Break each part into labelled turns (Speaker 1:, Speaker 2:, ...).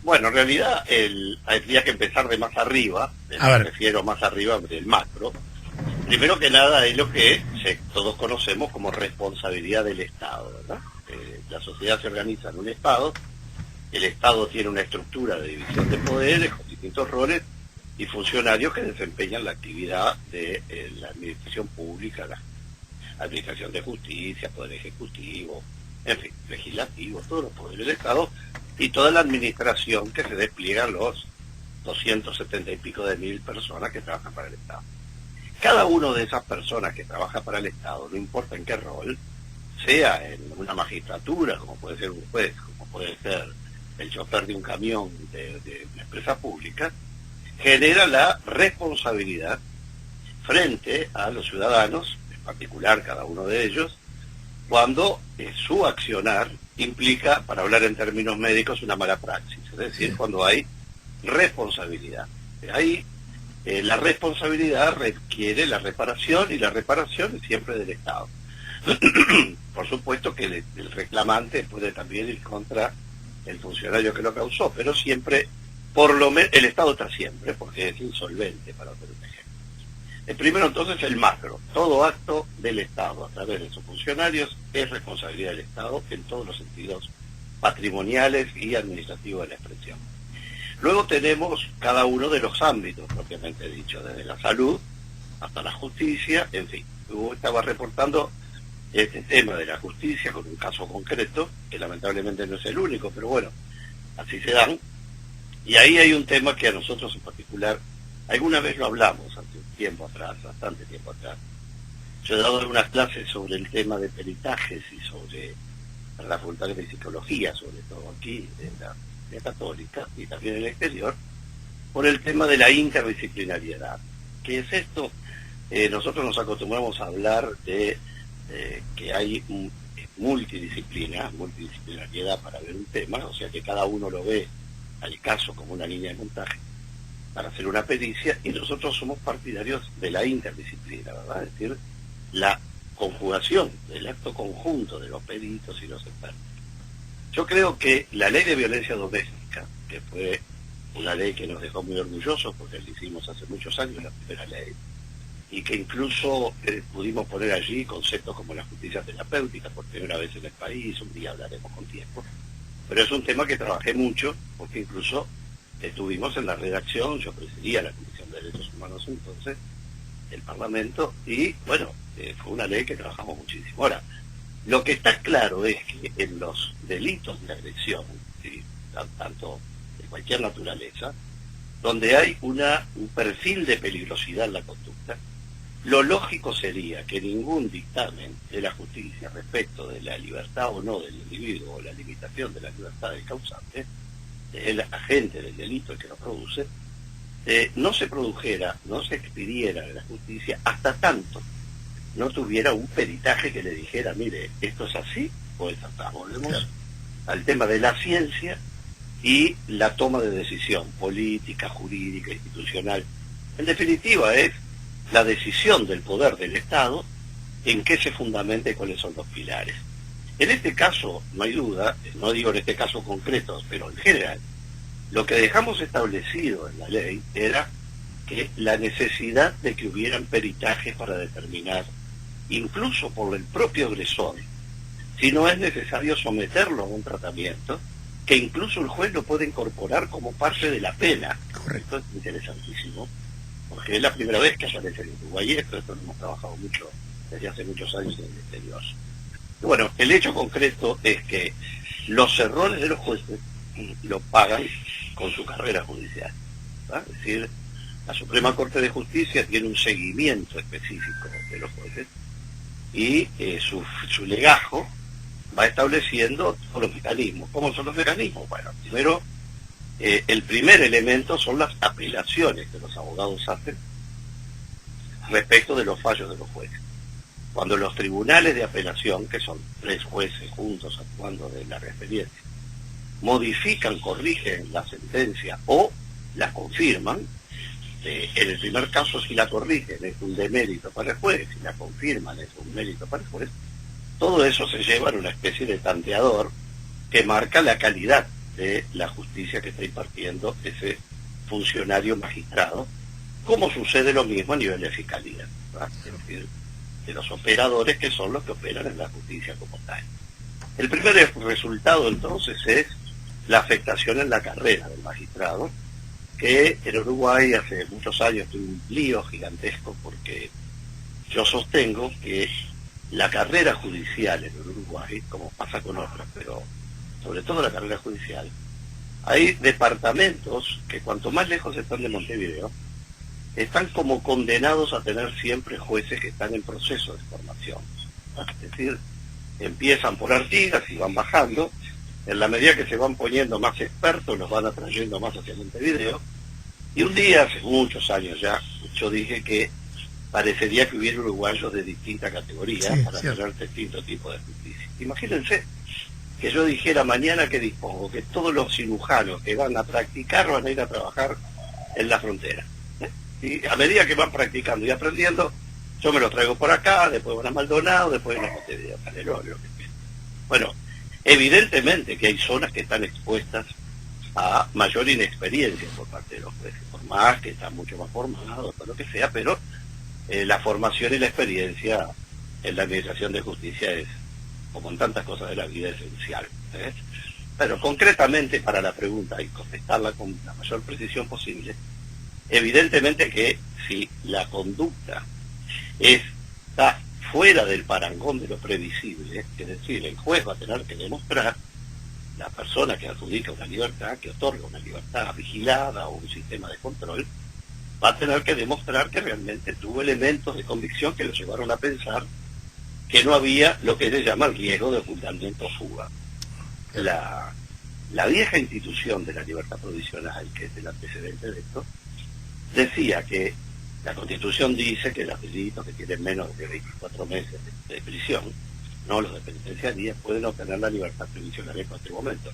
Speaker 1: Bueno, en realidad habría que empezar de más arriba,
Speaker 2: A
Speaker 1: me
Speaker 2: ver,
Speaker 1: refiero más arriba del macro. Primero que nada es lo que todos conocemos como responsabilidad del Estado, ¿verdad? La sociedad se organiza en un Estado, el Estado tiene una estructura de división de poderes con distintos roles y funcionarios que desempeñan la actividad de la administración pública, la administración de justicia, poder ejecutivo, en fin, legislativo, todos los poderes del Estado y toda la administración que se despliega en los 270 y pico de mil personas que trabajan para el Estado. Cada una de esas personas que trabaja para el Estado, no importa en qué rol, sea en una magistratura, como puede ser un juez, como puede ser el chofer de un camión de una empresa pública, genera la responsabilidad frente a los ciudadanos, en particular cada uno de ellos, cuando su accionar implica, para hablar en términos médicos, una mala praxis, es decir, cuando hay responsabilidad. Ahí la responsabilidad requiere la reparación y la reparación es siempre del Estado. Por supuesto que el reclamante puede también ir contra el funcionario que lo causó, pero siempre, por lo menos, el Estado está siempre, porque es insolvente, para hacer un ejemplo. El primero entonces el macro. Todo acto del Estado a través de sus funcionarios es responsabilidad del Estado en todos los sentidos patrimoniales y administrativos de la expresión. Luego tenemos cada uno de los ámbitos propiamente dicho, desde la salud hasta la justicia, en fin. Hugo estaba reportando este tema de la justicia con un caso concreto, que lamentablemente no es el único, pero bueno, así se dan. Y ahí hay un tema que a nosotros en particular, alguna vez lo hablamos hace un tiempo atrás, bastante tiempo atrás. Yo he dado algunas clases sobre el tema de peritajes y sobre la facultad de psicología, sobre todo aquí, en la Católica y también en el exterior, por el tema de la interdisciplinariedad. ¿Qué es esto? Nosotros nos acostumbramos a hablar de que hay multidisciplinariedad para ver un tema, o sea que cada uno lo ve al caso como una línea de montaje para hacer una pericia, y nosotros somos partidarios de la interdisciplina, ¿verdad? Es decir, la conjugación del acto conjunto de los peritos y los expertos. Yo creo que la ley de violencia doméstica, que fue una ley que nos dejó muy orgullosos porque la hicimos hace muchos años, la primera ley, y que incluso pudimos poner allí conceptos como la justicia terapéutica por primera vez en el país, un día hablaremos con tiempo, pero es un tema que trabajé mucho porque incluso estuvimos en la redacción, yo presidía la Comisión de Derechos Humanos entonces, del Parlamento, y bueno, fue una ley que trabajamos muchísimo. Ahora, lo que está claro es que en los delitos de agresión, ¿sí?, tanto de cualquier naturaleza, donde hay un perfil de peligrosidad en la conducta, lo lógico sería que ningún dictamen de la justicia respecto de la libertad o no del individuo o la limitación de la libertad del causante, del agente del delito el que lo produce, no se produjera, no se expidiera de la justicia hasta tanto no tuviera un peritaje que le dijera, mire, esto es así o es así. Volvemos al tema de la ciencia y la toma de decisión política, jurídica, institucional. En definitiva, es la decisión del poder del Estado en qué se fundamenta y cuáles son los pilares. En este caso, no hay duda, no digo en este caso concreto, pero en general, lo que dejamos establecido en la ley era que la necesidad de que hubieran peritajes para determinar, incluso por el propio agresor, si no es necesario someterlo a un tratamiento, que incluso el juez lo puede incorporar como parte de la pena. Correcto. Esto es interesantísimo, porque es la primera vez que aparece en Uruguay esto lo hemos trabajado mucho desde hace muchos años en el exterior. Y bueno, el hecho concreto es que los errores de los jueces lo pagan con su carrera judicial, ¿verdad? Es decir, la Suprema Corte de Justicia tiene un seguimiento específico de los jueces y su legajo va estableciendo todos los mecanismos. ¿Cómo son los mecanismos? Bueno, primero, el primer elemento son las apelaciones que los abogados hacen respecto de los fallos de los jueces. Cuando los tribunales de apelación, que son 3 jueces juntos actuando de la experiencia, modifican, corrigen la sentencia o la confirman, en el primer caso si la corrigen es un demérito para el juez, si la confirman es un mérito para el juez, todo eso se lleva en una especie de tanteador que marca la calidad de la justicia que está impartiendo ese funcionario magistrado, como sucede lo mismo a nivel de fiscalía, ¿verdad? Es decir, de los operadores que son los que operan en la justicia como tal. El primer resultado entonces es la afectación en la carrera del magistrado, que en Uruguay hace muchos años tuvo un lío gigantesco, porque yo sostengo que la carrera judicial en Uruguay, como pasa con otras, pero sobre todo la carrera judicial, hay departamentos que cuanto más lejos están de Montevideo, están como condenados a tener siempre jueces que están en proceso de formación. Es decir, empiezan por Artigas y van bajando, en la medida que se van poniendo más expertos, los van atrayendo más hacia Montevideo, y un día, hace muchos años ya, yo dije que parecería que hubiera uruguayos de distintas categorías para tener distintos tipos de justicia. Imagínense que yo dijera mañana que dispongo que todos los cirujanos que van a practicar van a ir a trabajar en la frontera. Y a medida que van practicando y aprendiendo, yo me los traigo por acá, después van a Maldonado, después van a Montevideo, lo que sea. Bueno, evidentemente que hay zonas que están expuestas a mayor inexperiencia por parte de los jueces, por más que están mucho más formados, por lo que sea, pero la formación y la experiencia en la administración de justicia es, como en tantas cosas de la vida, esencial. Pero concretamente para la pregunta y contestarla con la mayor precisión posible, evidentemente que si la conducta está fuera del parangón de lo previsible, es decir, el juez va a tener que demostrar, la persona que adjudica una libertad, que otorga una libertad vigilada o un sistema de control, va a tener que demostrar que realmente tuvo elementos de convicción que lo llevaron a pensar que no había lo que se llama el riesgo de ocultamiento o fuga. La vieja institución de la libertad provisional, que es el antecedente de esto, decía que la Constitución dice que los delitos que tienen menos de 24 meses de prisión, no los de penitenciaría, pueden obtener la libertad provisional en cualquier momento,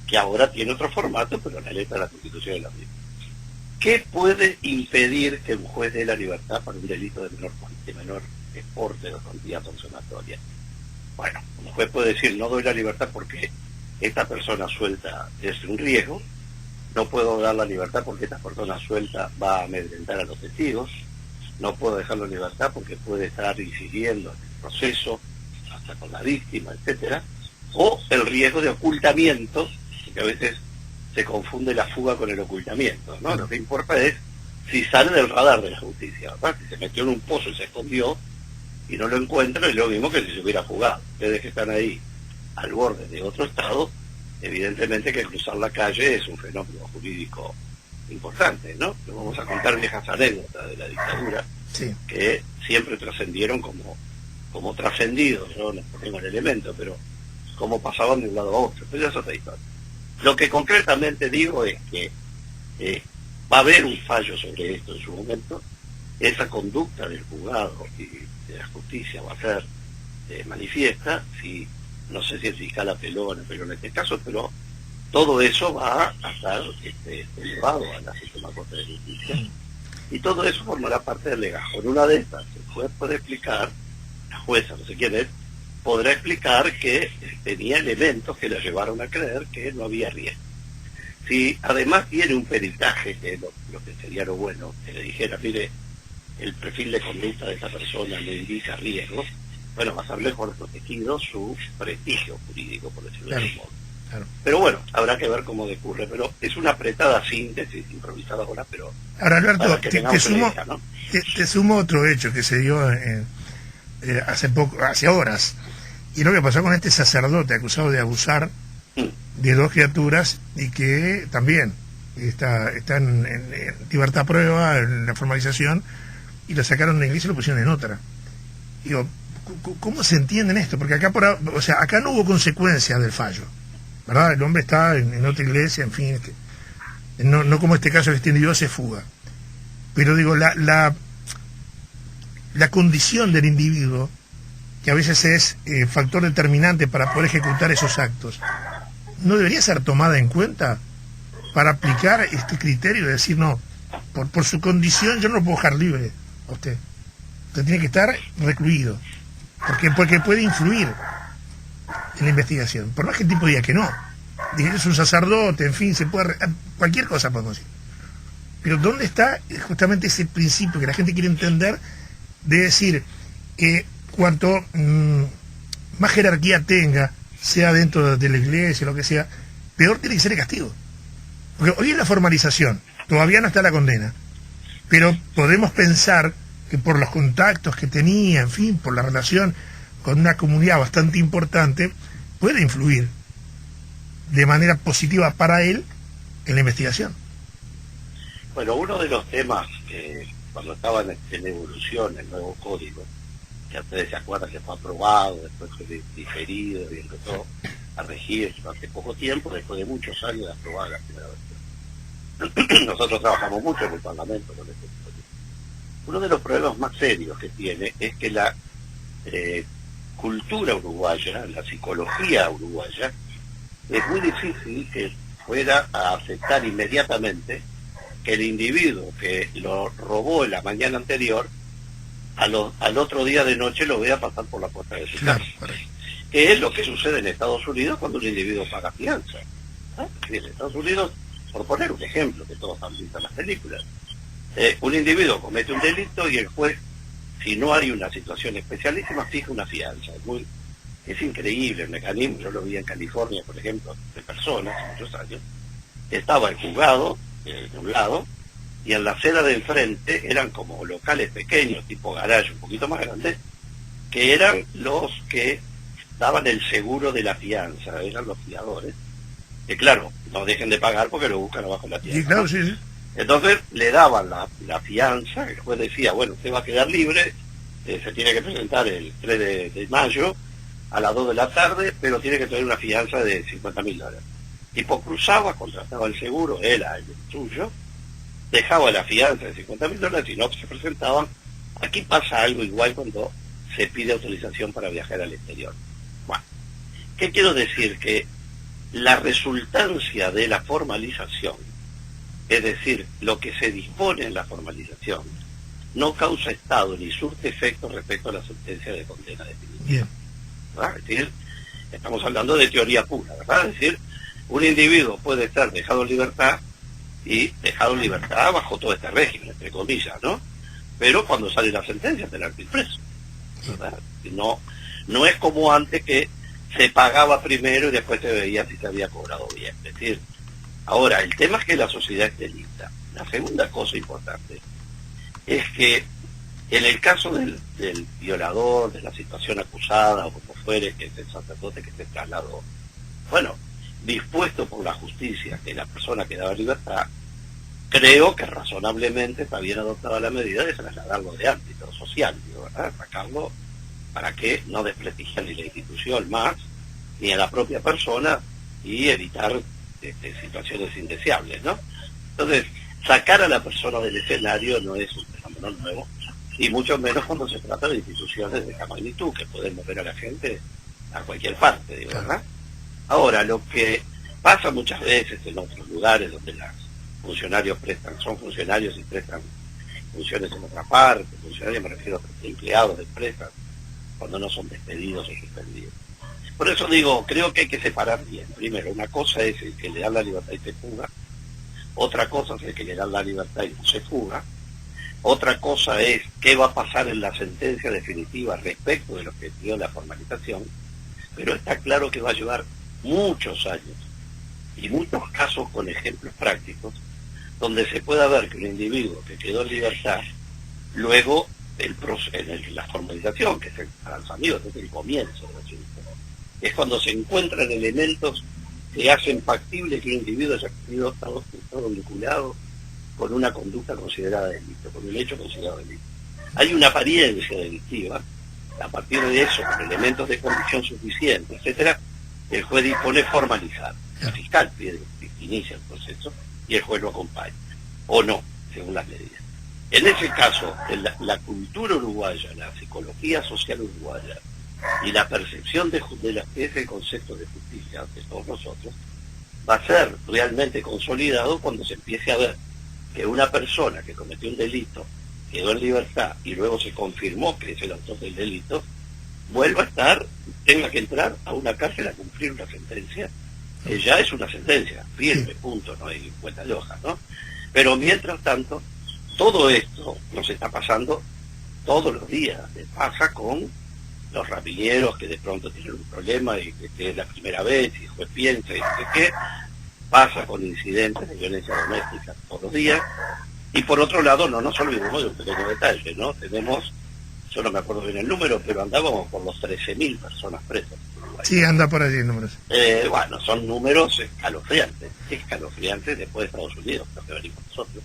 Speaker 1: que ahora tiene otro formato, pero la letra de la Constitución es la misma. ¿Qué puede impedir que un juez dé la libertad para un delito de menor exporte o cantidad consumatoria? Bueno, un juez puede decir, no doy la libertad porque esta persona suelta es un riesgo, no puedo dar la libertad porque esta persona suelta va a amedrentar a los testigos, no puedo dejarlo en libertad porque puede estar incidiendo en el proceso, hasta con la víctima, etcétera, o el riesgo de ocultamiento, porque a veces se confunde la fuga con el ocultamiento, ¿no? Lo que importa es si sale del radar de la justicia, ¿verdad? Si se metió en un pozo y se escondió y no lo encuentran, es lo mismo que si se hubiera fugado. Ustedes que están ahí al borde de otro estado, evidentemente que cruzar la calle es un fenómeno jurídico importante, ¿no? Nos vamos a contar viejas anécdotas de la dictadura, sí, que siempre trascendieron como trascendidos, yo no tengo el elemento, pero como pasaban de un lado a otro, pero ya es otra historia. Lo que concretamente digo es que va a haber un fallo sobre esto en su momento, esa conducta del juzgado y de la justicia va a ser manifiesta, si no sé si el fiscal apeló o no apeló en este caso, pero todo eso va a estar elevado a la Suprema Corte de Justicia, y todo eso formará parte del legajo. En una de estas, el juez puede explicar, la jueza, no sé quién es, podrá explicar que tenía elementos que la llevaron a creer que no había riesgo. Si además tiene un peritaje, que es lo que sería lo bueno, que le dijera, mire, el perfil de conducta de esta persona no indica riesgos, bueno, va a ser lejos protegido su prestigio jurídico, por decirlo de algún modo. Claro. Pero bueno, habrá que ver cómo decurre, pero es una apretada síntesis improvisada ahora, pero
Speaker 2: ahora, Alberto, te sumo otro hecho que se dio hace horas, y lo que pasó con este sacerdote acusado de abusar de dos criaturas y que también está en libertad prueba, en la formalización, y lo sacaron de la iglesia y lo pusieron en otra. Digo, ¿cómo se entiende en esto? Porque acá acá no hubo consecuencias del fallo, ¿verdad? El hombre está en otra iglesia, en fin, no como este caso que extendió se fuga. Pero digo, la condición del individuo, que a veces es factor determinante para poder ejecutar esos actos, ¿no debería ser tomada en cuenta para aplicar este criterio de decir, no, por su condición yo no lo puedo dejar libre a usted tiene que estar recluido, porque puede influir en la investigación, por más que el tipo diga que no, es un sacerdote, en fin, se puede cualquier cosa podemos decir. Pero ¿dónde está justamente ese principio que la gente quiere entender de decir que cuanto más jerarquía tenga, sea dentro de la iglesia, lo que sea, peor tiene que ser el castigo? Porque hoy es la formalización, todavía no está la condena, pero podemos pensar que por los contactos que tenía, en fin, por la relación con una comunidad bastante importante, puede influir de manera positiva para él en la investigación.
Speaker 1: Bueno, uno de los temas que cuando estaba en evolución el nuevo código, que ustedes se acuerdan que fue aprobado, después fue diferido y empezó a regir hace poco tiempo, después de muchos años de aprobar la primera versión. Nosotros trabajamos mucho en el Parlamento con este código. Uno de los problemas más serios que tiene es que la cultura uruguaya, la psicología uruguaya, es muy difícil que fuera a aceptar inmediatamente que el individuo que lo robó en la mañana anterior, al otro día de noche lo vea pasar por la puerta de su casa. Que es lo que sucede en Estados Unidos cuando un individuo paga fianza. En Estados Unidos, por poner un ejemplo que todos han visto en las películas, un individuo comete un delito y el juez, si no hay una situación especialísima, fija una fianza. Es increíble el mecanismo. Yo lo vi en California, por ejemplo, de personas, hace muchos años. Estaba el juzgado de un lado, y en la acera de enfrente eran como locales pequeños, tipo garage, un poquito más grandes, que eran los que daban el seguro de la fianza, eran los fiadores, que claro, no dejen de pagar porque lo buscan abajo de la fianza.
Speaker 2: Sí, claro, sí.
Speaker 1: Entonces le daban la fianza, el juez decía, bueno, usted va a quedar libre, se tiene que presentar el 3 de mayo a las 2 de la tarde, pero tiene que tener una fianza de $50.000. Tipo cruzaba, contrataba el seguro, era el suyo, dejaba la fianza de $50.000 y no se presentaban. Aquí pasa algo igual cuando se pide autorización para viajar al exterior. Bueno, ¿qué quiero decir? Que la resultancia de la formalización, es decir, lo que se dispone en la formalización, no causa estado ni surte efecto respecto a la sentencia de condena definitiva.
Speaker 2: Bien.
Speaker 1: ¿Verdad? Es decir, estamos hablando de teoría pura, ¿verdad? Es decir, un individuo puede estar dejado en libertad y dejado en libertad bajo todo este régimen, entre comillas, ¿no? Pero cuando sale la sentencia tener que ir preso, ¿verdad? No es como antes que se pagaba primero y después se veía si se había cobrado bien. Es decir, ahora, el tema es que la sociedad es delita. La segunda cosa importante es que en el caso del violador, de la situación acusada, o como fuere, que es el sacerdote que se trasladó, bueno, dispuesto por la justicia que la persona quedaba en libertad, creo que razonablemente está bien adoptada la medida de trasladarlo de ámbito social, ¿verdad? Sacarlo para que no desprestigie ni la institución más, ni a la propia persona, y evitar situaciones indeseables, ¿no? Entonces, sacar a la persona del escenario no es un fenómeno nuevo, y mucho menos cuando se trata de instituciones de esta magnitud, que pueden mover a la gente a cualquier parte, digo, ¿verdad? Ahora, lo que pasa muchas veces en otros lugares donde los funcionarios son funcionarios y prestan funciones en otra parte, funcionarios me refiero a empleados de empresas, cuando no son despedidos o suspendidos. Por eso digo, creo que hay que separar bien. Primero, una cosa es el que le dan la libertad y se fuga, otra cosa es el que le dan la libertad y no se fuga, otra cosa es qué va a pasar en la sentencia definitiva respecto de lo que dio la formalización, pero está claro que va a llevar muchos años y muchos casos con ejemplos prácticos donde se pueda ver que un individuo que quedó en libertad, luego la formalización, que es el lanzamiento, es el comienzo del asunto, es cuando se encuentran elementos que hacen factible que un individuo haya estado vinculado con una conducta considerada delito, con un hecho considerado delito. Hay una apariencia delictiva, a partir de eso, con elementos de convicción suficiente, etcétera, el juez dispone formalizar. El fiscal inicia el proceso y el juez lo acompaña, o no, según las medidas. En ese caso, la cultura uruguaya, la psicología social uruguaya y la percepción de ese concepto de justicia de todos nosotros va a ser realmente consolidado cuando se empiece a ver que una persona que cometió un delito quedó en libertad y luego se confirmó que es el autor del delito, vuelva a tenga que entrar a una cárcel a cumplir una sentencia que ya es una sentencia, firme, punto, no hay vuelta de hoja, ¿no? Pero mientras tanto, todo esto nos está pasando todos los días. Pasa con los rapiñeros que de pronto tienen un problema y que es la primera vez y el juez piensa y no sé qué. Pasa con incidentes de violencia doméstica todos los días. Y por otro lado, no nos olvidemos de un pequeño detalle, ¿no? Tenemos, yo no me acuerdo bien el número, pero andábamos por los 13.000 personas presas.
Speaker 2: Sí, anda por allí el número.
Speaker 1: Bueno, son números escalofriantes después de Estados Unidos, lo que venimos nosotros.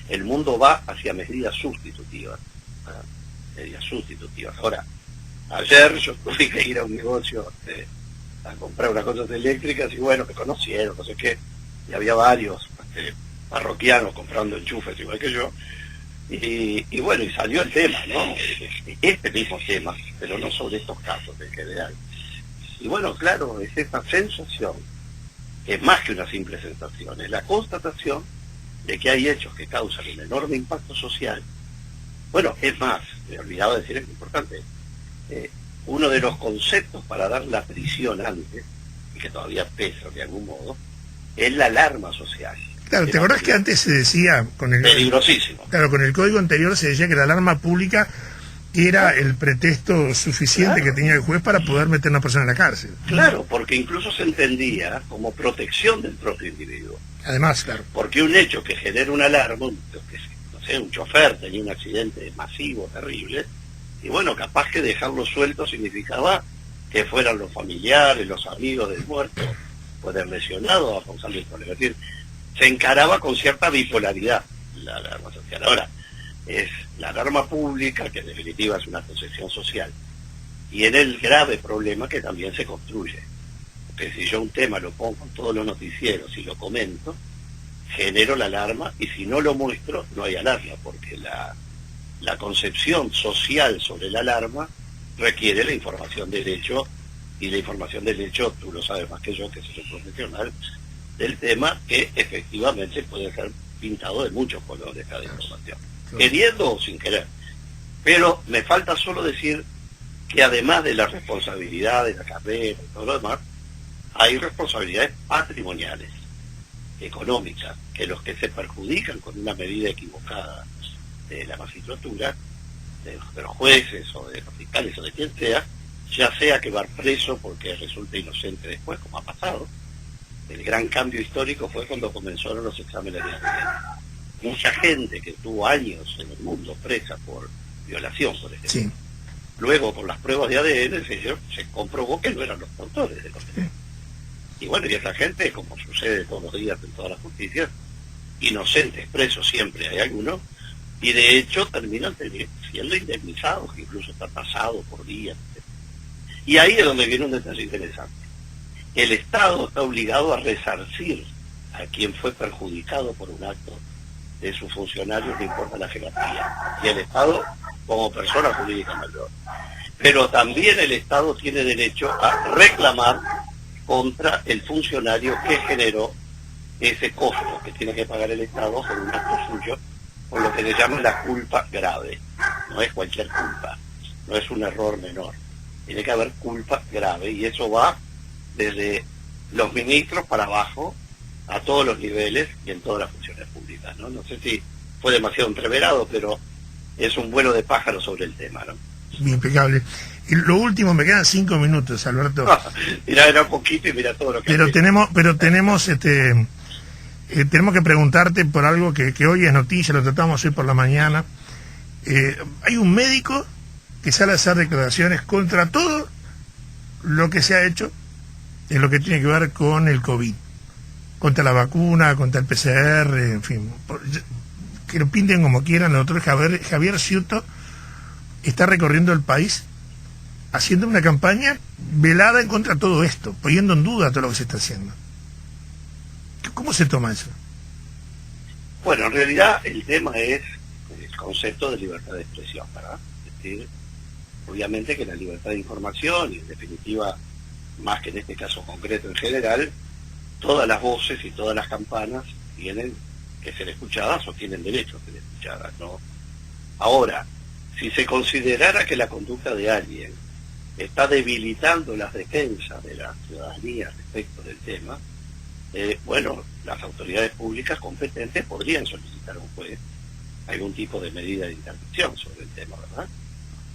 Speaker 1: El mundo va hacia medidas sustitutivas. Ahora, ayer yo tuve que ir a un negocio a comprar unas cosas eléctricas y bueno, me conocieron, no sé qué, y había varios parroquianos comprando enchufes igual que yo, y bueno, y salió el tema, ¿no? Este mismo tema, pero no sobre estos casos en general. Y bueno, claro, es esa sensación, que es más que una simple sensación, es la constatación de que hay hechos que causan un enorme impacto social. Bueno, es más, me he olvidado de decir, es importante, uno de los conceptos para dar la prisión antes, y que todavía pesa de algún modo, es la alarma social.
Speaker 2: Claro, ¿te acordás que antes se decía,
Speaker 1: peligrosísimo?
Speaker 2: Claro, con el código anterior se decía que la alarma pública era el pretexto suficiente que tenía el juez para poder meter a una persona en la cárcel.
Speaker 1: Claro, porque incluso se entendía como protección del propio individuo.
Speaker 2: Además, claro.
Speaker 1: Porque un hecho que genera una alarma, no sé, un chofer tenía un accidente masivo, terrible, y bueno, capaz que dejarlo suelto significaba que fueran los familiares, los amigos del muerto, o del lesionado a causarle el problema. Es decir, se encaraba con cierta bipolaridad la alarma social. Ahora, es la alarma pública, que en definitiva es una concepción social, y en el grave problema que también se construye. Porque si yo un tema lo pongo en todos los noticieros y lo comento, genero la alarma, y si no lo muestro, no hay alarma, porque la concepción social sobre la alarma requiere la información del hecho, y la información del hecho, tú lo sabes más que yo, que soy un profesional del tema, que efectivamente puede ser pintado de muchos colores cada información, queriendo o sin querer. Pero me falta solo decir que además de la responsabilidad de la carrera y todo lo demás, hay responsabilidades patrimoniales, económicas, que los que se perjudican con una medida equivocada de la magistratura, de los jueces o de los fiscales o de quien sea, ya sea que va preso porque resulta inocente después, como ha pasado. El gran cambio histórico fue cuando comenzaron los exámenes de ADN. Mucha gente que tuvo años en el mundo presa por violación, por ejemplo. Sí. Luego, por las pruebas de ADN, se comprobó que no eran los autores de los delitos. Y bueno, y esa gente, como sucede todos los días en todas las justicias, inocentes, presos siempre hay algunos, y de hecho terminan siendo indemnizados, que incluso están pasados por días. Y ahí es donde viene un detalle interesante. El Estado está obligado a resarcir a quien fue perjudicado por un acto de sus funcionarios, no importa la jerarquía, y el Estado como persona jurídica mayor. Pero también el Estado tiene derecho a reclamar contra el funcionario que generó ese costo que tiene que pagar el Estado por un acto suyo, por lo que le llaman la culpa grave. No es cualquier culpa, no es un error menor. Tiene que haber culpa grave, y eso va desde los ministros para abajo, a todos los niveles y en todas las funciones públicas, ¿no? No sé si fue demasiado entreverado, pero es un vuelo de pájaro sobre el tema, ¿no?
Speaker 2: Impecable. Y lo último, me quedan 5 minutos, Alberto.
Speaker 1: Mirá, era poquito y mira todo lo que...
Speaker 2: Tenemos que preguntarte por algo que hoy es noticia, lo tratamos hoy por la mañana. Hay un médico que sale a hacer declaraciones contra todo lo que se ha hecho en lo que tiene que ver con el COVID, contra la vacuna, contra el PCR, en fin, que lo pinten como quieran. El doctor Javier Ciuto está recorriendo el país haciendo una campaña velada en contra de todo esto, poniendo en duda todo lo que se está haciendo. ¿Cómo se toma eso?
Speaker 1: Bueno, en realidad el tema es el concepto de libertad de expresión, ¿verdad? Es decir, obviamente que la libertad de información, y en definitiva, más que en este caso concreto en general, todas las voces y todas las campanas tienen que ser escuchadas o tienen derecho a ser escuchadas, ¿no? Ahora, si se considerara que la conducta de alguien está debilitando las defensas de la ciudadanía respecto del tema, bueno, las autoridades públicas competentes podrían solicitar a un juez algún tipo de medida de interdicción sobre el tema, ¿verdad?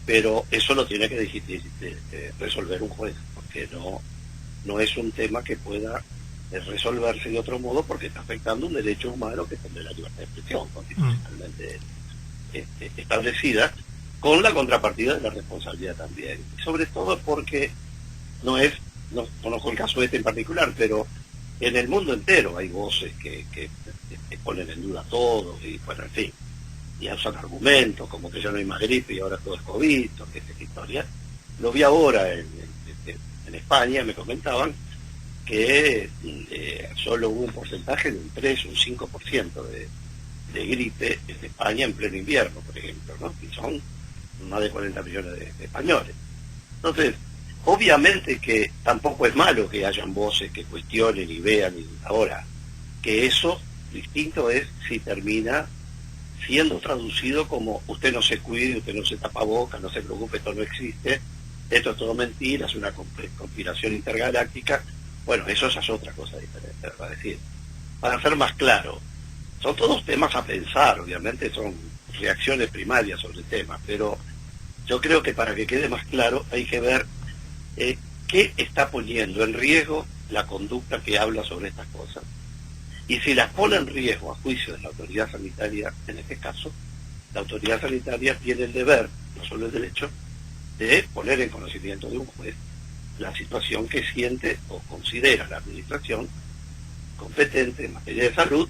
Speaker 1: Pero eso lo tiene que resolver un juez, porque no es un tema que pueda resolverse de otro modo, porque está afectando un derecho humano que es el de la libertad de expresión, constitucionalmente establecida, con la contrapartida de la responsabilidad también. Y sobre todo porque no conozco el caso en particular, pero en el mundo entero hay voces que ponen en duda todo, y bueno, en fin, y usan argumentos como que ya no hay más gripe y ahora todo es COVID, que es esta historia. Lo vi ahora en España, me comentaban que solo hubo un porcentaje de un 3 o un 5% de gripe en España en pleno invierno, por ejemplo, ¿no? Y son más de 40 millones de españoles. Entonces, obviamente que tampoco es malo que hayan voces que cuestionen y vean, y ahora, que eso distinto es si termina siendo traducido como usted no se cuide, usted no se tapa boca, no se preocupe, esto no existe, esto es todo mentira, es una conspiración intergaláctica. Bueno, eso ya es otra cosa diferente, ¿verdad? Es decir, para ser más claro, son todos temas a pensar, obviamente son reacciones primarias sobre el tema, pero yo creo que para que quede más claro hay que ver qué está poniendo en riesgo la conducta que habla sobre estas cosas. Y si las pone en riesgo a juicio de la autoridad sanitaria, en este caso, la autoridad sanitaria tiene el deber, no solo el derecho, de poner en conocimiento de un juez la situación que siente o considera la administración competente en materia de salud,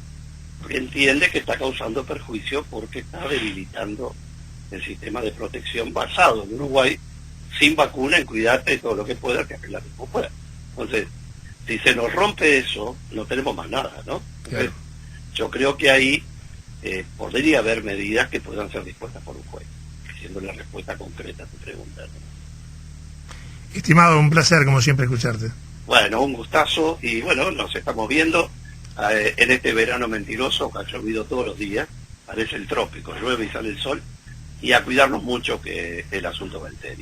Speaker 1: que entiende que está causando perjuicio porque está debilitando el sistema de protección basado en Uruguay, sin vacuna, en cuidarte y todo lo que pueda, que arreglar como pueda. Entonces, si se nos rompe eso, no tenemos más nada, ¿no? Entonces, claro, yo creo que ahí podría haber medidas que puedan ser dispuestas por un juez, siendo la respuesta concreta a tu pregunta, ¿no?
Speaker 2: Estimado, un placer, como siempre, escucharte.
Speaker 1: Bueno, un gustazo, y bueno, nos estamos viendo en este verano mentiroso, que ha llovido todos los días, parece el trópico, llueve y sale el sol, y a cuidarnos mucho, que el asunto va en serio.